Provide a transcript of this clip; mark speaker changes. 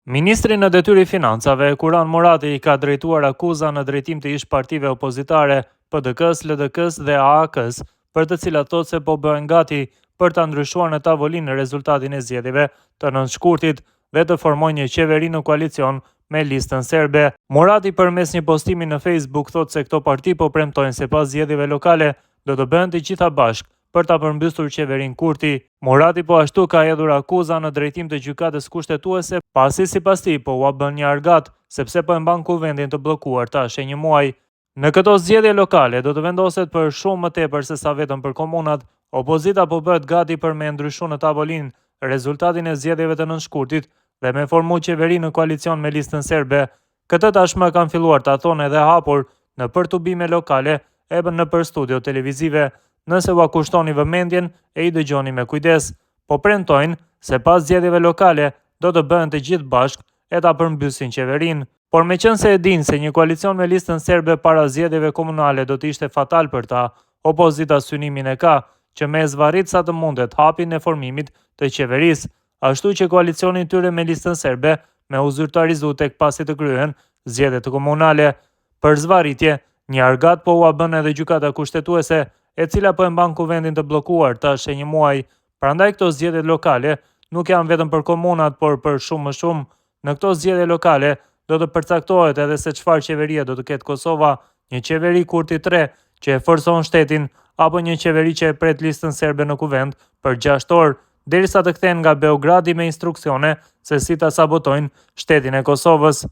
Speaker 1: Ministri në detyrë i financave, Kuran Murati, i ka drejtuar akuza në drejtim të ish partive opozitare, PDK-s, LDK-s dhe AAK-s, për të cilat thotë se po bëhen gati për ta ndryshuar në tavolinë rezultatin e zgjedhjeve të nënshkurtit dhe të formojnë një qeveri në koalicion me listën serbe. Murati përmes një postimi në Facebook thotë se këto parti po premtojnë se pas zgjedhjeve lokale do të bëhen të gjitha bashkë për ta përmbysur qeverin Kurti. Murati po ashtu ka hedhur akuza në drejtim të gjykatës kushtetuese, pasi sipas tij po ua bën një argat, sepse po e mban kuvendin të bllokuar tash e një muaj. Në këto zgjedhje lokale do të vendoset për shumë më tepër se sa vetëm për komunat. Opozita po bëhet gati për me ndryshuar në tavolinë rezultatin e zgjedhjeve të nënshkurtit dhe me formu qeveri në koalicion me listën serbe. Këtë tashmë kanë filluar ta thonë edhe hapur në për tubime lokale e në për studio televizive. Nëse ua kushtoni vëmendjen e i dëgjoni me kujdes, po premtojnë se pas zgjedhjeve lokale do të bëhen të gjithë bashkë e ta përmbysin qeverinë. Por meqense e dinë se një koalicion me listën serbe para zgjedhjeve komunale do të ishte fatal për ta, opozita synimin e ka që me zvarrit sa të mundet hapin e formimit të qeverisë, ashtu që koalicionin tyre me listën serbe me u zyrtarizu tek pasi të kryen zgjedhjet komunale. Për zvarritje, një argat po ua bën edhe gjykata kushtetuese, e cila po e mban kuvendin të bllokuar tash e një muaj. Prandaj këto zgjedhje lokale nuk janë vetëm për komunat, por për shumë më shumë. Në këto zgjedhje lokale do të përcaktohet edhe se çfarë qeverie do të ketë Kosova, një qeveri Kurti 3 që e forcon shtetin, apo një qeveri që e pret listën serbe në kuvend për 6 orë, derisa të kthehen nga Beogradi me instruksione se si ta sabotojnë shtetin e Kosovës.